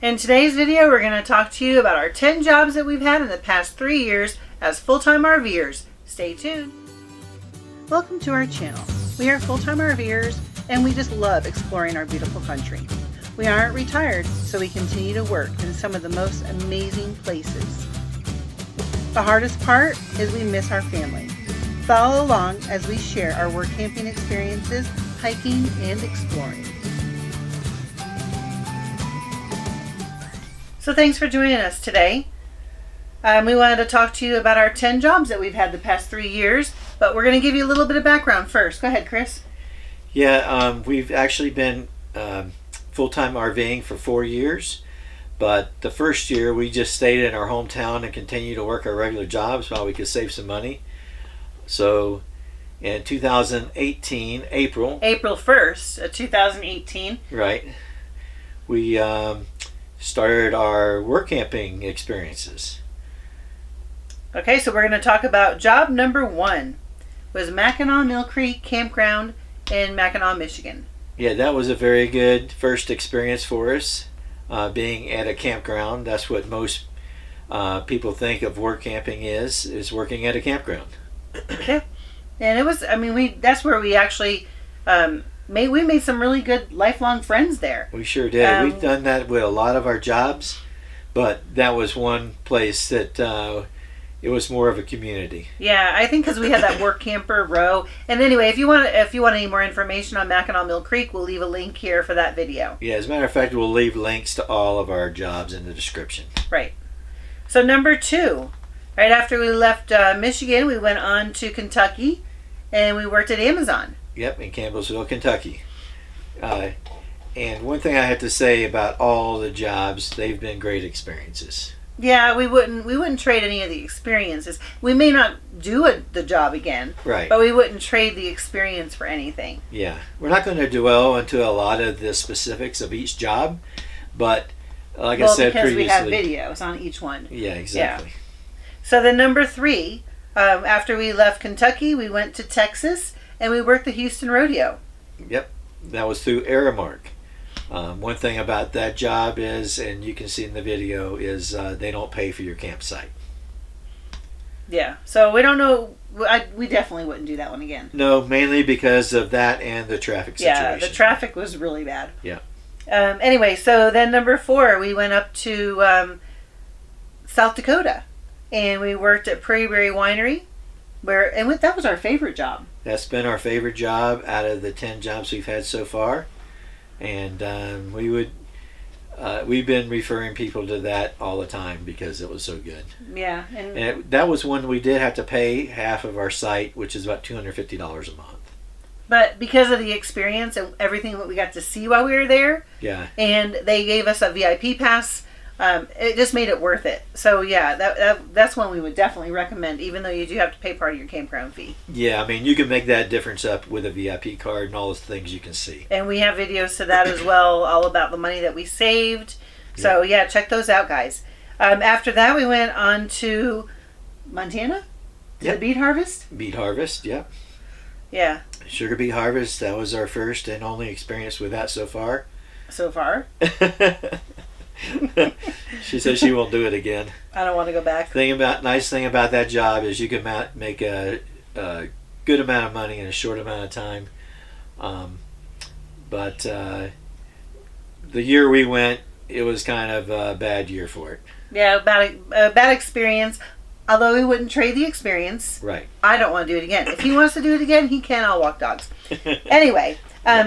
In today's video, we're going to talk to you about our 10 jobs that we've had in the past 3 years as full-time RVers. Stay tuned. Welcome to our channel. We are full-time RVers and we just love exploring our beautiful country. We aren't retired, so we continue to work in some of the most amazing places. The hardest part is we miss our family. Follow along as we share our work camping experiences, hiking, and exploring. So thanks for joining us today. We wanted to talk to you about our 10 jobs that we've had the past 3 years, but we're going to give you a little bit of background first. Go ahead, Chris. Yeah, we've actually been full-time RVing for 4 years, but the first year we just stayed in our hometown and continued to work our regular jobs while we could save some money. So in 2018, April 1st, 2018. Right. We started our work camping experiences. Okay, so we're going to talk about job number 1. Was Mackinaw Millcreek Campground in Mackinaw, Michigan. Yeah, that was a very good first experience for us, being at a campground. That's what most people think of work camping is working at a campground. Okay, and it was, that's where we actually made some really good lifelong friends there. We sure did. We've done that with a lot of our jobs, but that was one place that it was more of a community. Yeah, I think because we had that work camper row. And anyway, if you want any more information on Mackinaw Millcreek, we'll leave a link here for that video. Yeah, as a matter of fact, we'll leave links to all of our jobs in the description. Right. So number 2, right after we left Michigan, we went on to Kentucky, and we worked at Amazon. Yep, in Campbellsville, Kentucky. And one thing I have to say about all the jobs, they've been great experiences. Yeah, we wouldn't trade any of the experiences. We may not do the job again, right? But we wouldn't trade the experience for anything. Yeah, we're not going to dwell into a lot of the specifics of each job, but like I said previously, because we have videos on each one. Yeah, exactly. Yeah. So then number 3, after we left Kentucky, we went to Texas and we worked the Houston Rodeo. Yep, that was through Aramark. One thing about that job is, and you can see in the video, is they don't pay for your campsite. Yeah, so we don't know. We definitely wouldn't do that one again. No, mainly because of that and the traffic situation. Yeah, the traffic was really bad. Yeah. Anyway, so then number 4, we went up to South Dakota, and we worked at Prairie Winery, that was our favorite job. That's been our favorite job out of the 10 jobs we've had so far. And we've been referring people to that all the time because it was so good. Yeah, that was one we did have to pay half of our site, which is about $250 a month. But because of the experience and everything that we got to see while we were there, yeah, and they gave us a VIP pass, it just made it worth it. So yeah, that's one we would definitely recommend, even though you do have to pay part of your campground fee. Yeah, you can make that difference up with a VIP card and all those things you can see. And we have videos to that as well, all about the money that we saved. So yeah, check those out, guys. After that, we went on to Montana, to the beet harvest. Beet harvest, yeah. Yeah. Sugar beet harvest, that was our first and only experience with that so far. So far? She says she won't do it again. I don't want to go back. Nice thing about that job is you can make a good amount of money in a short amount of time. But the year we went, it was kind of a bad year for it. Yeah, bad experience. Although we wouldn't trade the experience. Right. I don't want to do it again. If he wants to do it again, he can. I'll walk dogs. Anyway,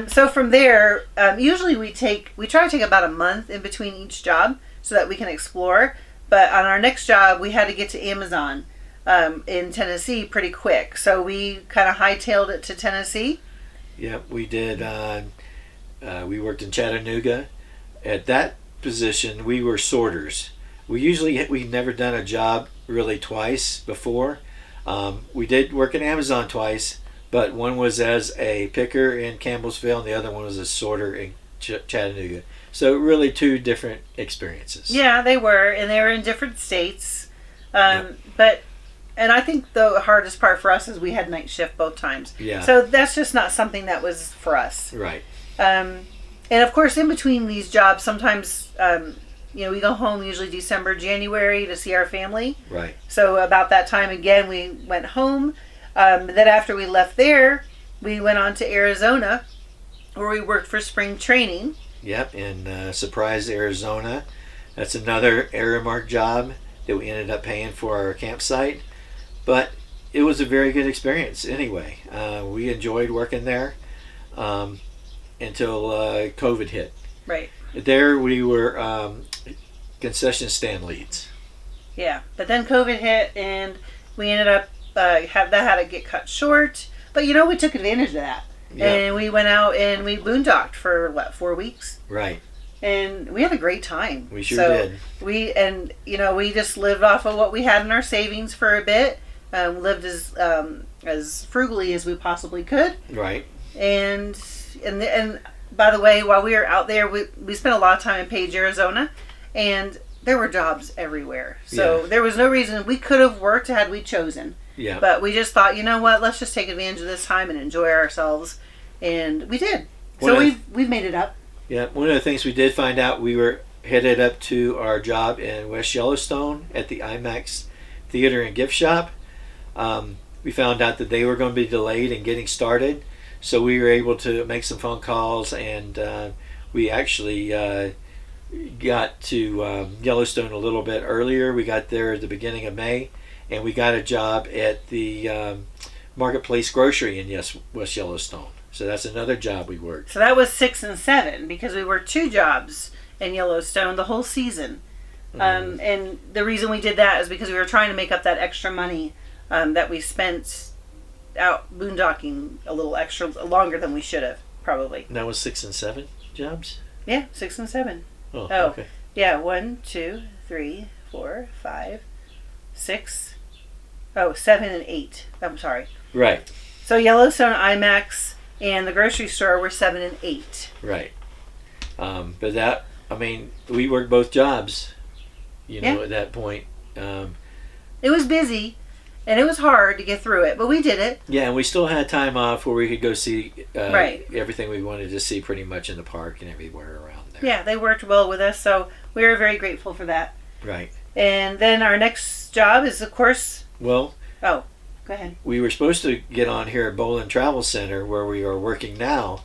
so from there, usually we try to take about a month in between each job so that we can explore. But on our next job, we had to get to Amazon in Tennessee pretty quick. So we kind of hightailed it to Tennessee. Yep, we did. We worked in Chattanooga. At that position, we were sorters. We've never done a job really twice before. We did work in Amazon twice, but one was as a picker in Campbellsville and the other one was a sorter in Chattanooga. So really 2 different experiences. Yeah, they were, and they were in different states. But I think the hardest part for us is we had night shift both times. Yeah. So that's just not something that was for us. Right. And of course, in between these jobs, sometimes we go home usually December, January to see our family. Right. So about that time again, we went home. Then after we left there, we went on to Arizona, where we worked for spring training. Yep, in Surprise, Arizona. That's another Aramark job that we ended up paying for our campsite. But it was a very good experience anyway. We enjoyed working there until COVID hit. Right. There we were concession stand leads. Yeah, but then COVID hit and we ended up that had to get cut short. But we took advantage of that. Yep. And we went out and we boondocked for 4 weeks. Right. And we had a great time. We sure did. We just lived off of what we had in our savings for a bit. Lived as frugally as we possibly could. Right. And by the way, while we were out there, we spent a lot of time in Page, Arizona, and there were jobs everywhere. So there was no reason we could have worked had we chosen. Yeah. But we just thought, let's just take advantage of this time and enjoy ourselves, and we did. So we've made it up. Yeah. One of the things we did find out, we were headed up to our job in West Yellowstone at the IMAX Theater and Gift Shop. We found out that they were going to be delayed in getting started, so we were able to make some phone calls, and we actually got to Yellowstone a little bit earlier. We got there at the beginning of May, and we got a job at the Marketplace Grocery in West Yellowstone. So that's another job we worked. So that was 6 and 7 because we worked 2 jobs in Yellowstone the whole season. And the reason we did that is because we were trying to make up that extra money that we spent out boondocking a little extra longer than we should have, probably. And that was 6 and 7 jobs? Yeah, 6 and 7. Oh, okay. Yeah, 1, 2, 3, 4, 5, 6. Oh, 7 and 8. I'm sorry. Right. So Yellowstone, IMAX, and the grocery store were 7 and 8. Right. But we worked both jobs, at that point. It was busy, and it was hard to get through it, but we did it. Yeah, and we still had time off where we could go see right. everything we wanted to see pretty much in the park and everywhere around there. Yeah, they worked well with us, so we were very grateful for that. Right. And then our next job is, of course... Well... Oh, go ahead. We were supposed to get on here at Bowlin Travel Center, where we are working now,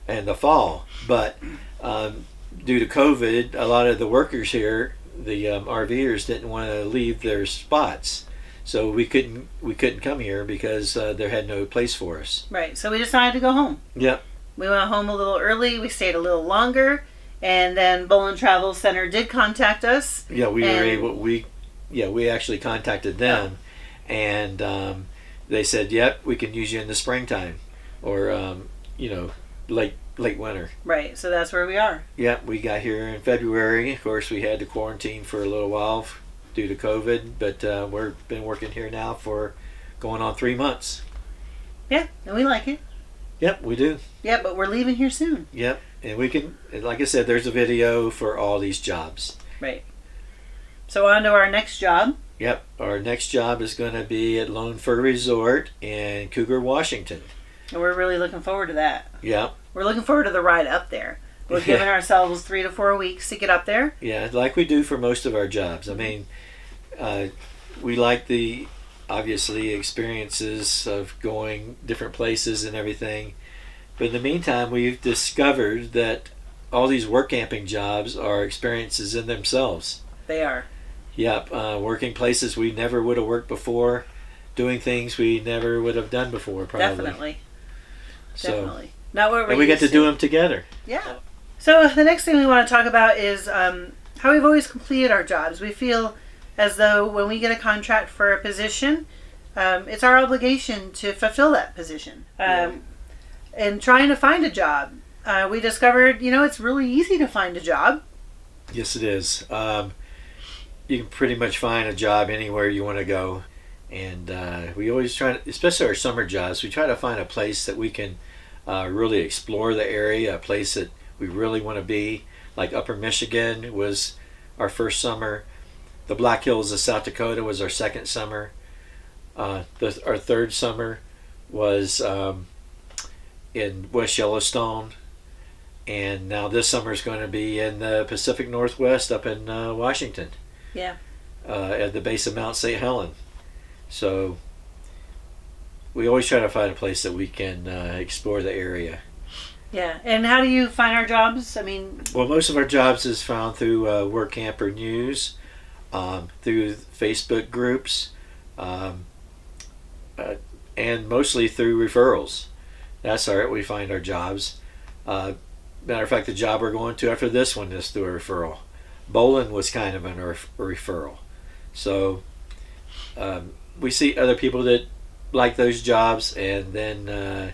in the fall, but due to COVID, a lot of the workers here, the RVers, didn't want to leave their spots. So we couldn't come here because there had no place for us. Right. So we decided to go home. Yep. We went home a little early. We stayed a little longer, and then Bowlin Travel Center did contact us. Yeah, we were able. We actually contacted them, and they said, "Yep, we can use you in the springtime, or late winter." Right. So that's where we are. Yep. We got here in February. Of course, we had to quarantine for a little while due to COVID, but we've been working here now for going on 3 months. Yeah, and we like it. Yep, we do. Yeah, but we're leaving here soon. Yep, and we can, like I said, there's a video for all these jobs. Right. So on to our next job. Yep, our next job is going to be at Lone Fir Resort in Cougar, Washington. And we're really looking forward to that. Yep. We're looking forward to the ride up there. We're giving ourselves 3 to 4 weeks to get up there. Yeah, like we do for most of our jobs. I mean, we like the, obviously, experiences of going different places and everything. But in the meantime, we've discovered that all these work camping jobs are experiences in themselves. They are. Yep, working places we never would have worked before, doing things we never would have done before, probably. Definitely. So, not what we're and we get to do them together. Yeah. So the next thing we want to talk about is how we've always completed our jobs. We feel as though when we get a contract for a position, it's our obligation to fulfill that position. And trying to find a job, we discovered, it's really easy to find a job. Yes, it is. You can pretty much find a job anywhere you want to go. And we always try to, especially our summer jobs, we try to find a place that we can really explore the area, a place that we really want to be. Like Upper Michigan was our first summer. The Black Hills of South Dakota was our second summer. Our third summer was in West Yellowstone. And now this summer is going to be in the Pacific Northwest up in Washington. Yeah. At the base of Mount St. Helen. So we always try to find a place that we can explore the area. Yeah. And how do you find our jobs? I mean, well, most of our jobs is found through Workcamper News, through Facebook groups, and mostly through referrals. That's how we find our jobs. Matter of fact, the job we're going to after this one is through a referral. Bowlin was kind of a referral. So we see other people that like those jobs, and then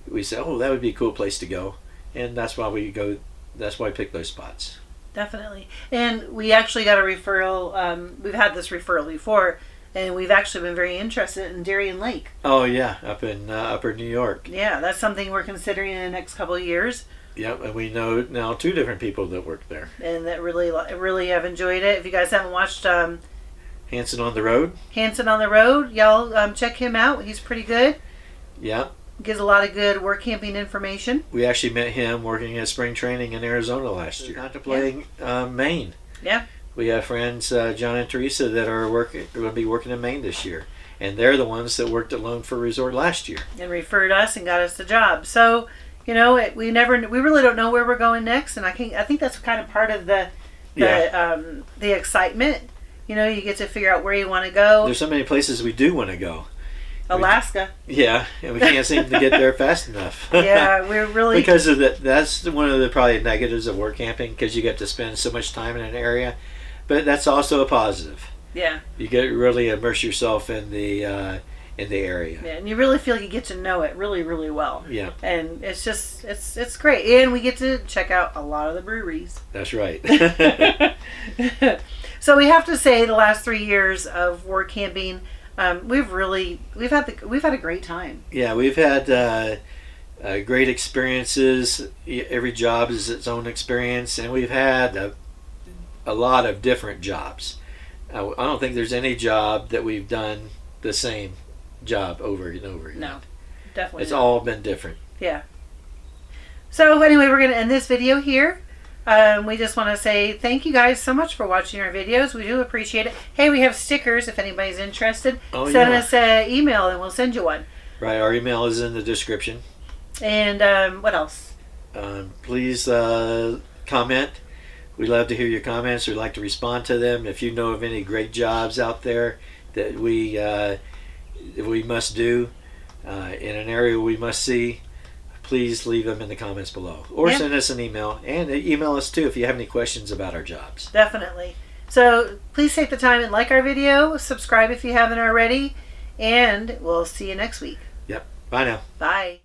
we say, oh, that would be a cool place to go. And that's why we go. That's why I pick those spots. Definitely. And we actually got a referral. We've had this referral before, and we've actually been very interested in Darien Lake. Oh, yeah, up in Upper New York. Yeah, that's something we're considering in the next couple of years. Yep, and we know now 2 different people that work there. And that really have enjoyed it. If you guys haven't watched Hanson on the Road. Hanson on the Road, y'all check him out. He's pretty good. Yeah. Gives a lot of good work camping information. We actually met him working at spring training in Arizona last year. Contemplating Maine. Yeah. We have friends, John and Teresa, that are going to be working in Maine this year. And they're the ones that worked at Lone Fir Resort last year. And referred us and got us the job. So, you know, we really don't know where we're going next. And I think that's kind of part of the excitement. You know, you get to figure out where you want to go. There's so many places we do want to go. Alaska. Yeah, and we can't seem to get there fast enough. Yeah, we're really... Because of that, that's one of the probably negatives of work camping, because you get to spend so much time in an area. But that's also a positive. Yeah. You get really immerse yourself in the area. Yeah, and you really feel like you get to know it really, really well. Yeah. And it's just, it's great. And we get to check out a lot of the breweries. That's right. So we have to say the last 3 years of work camping, we've had a great time. Yeah, we've had great experiences. Every job is its own experience, and we've had a lot of different jobs. I don't think there's any job that we've done the same job over and over again. No, definitely it's not. all been different. Yeah. So anyway, we're going to end this video here. We just want to say thank you guys so much for watching our videos. We do appreciate it. Hey, we have stickers if anybody's interested. Send us an email and we'll send you one. Right, our email is in the description. And what else? Please comment. We love to hear your comments. We'd like to respond to them. If you know of any great jobs out there that we must do in an area we must see, please leave them in the comments below. Or send us an email. And email us too if you have any questions about our jobs. Definitely. So please take the time and like our video. Subscribe if you haven't already. And we'll see you next week. Yep. Bye now. Bye.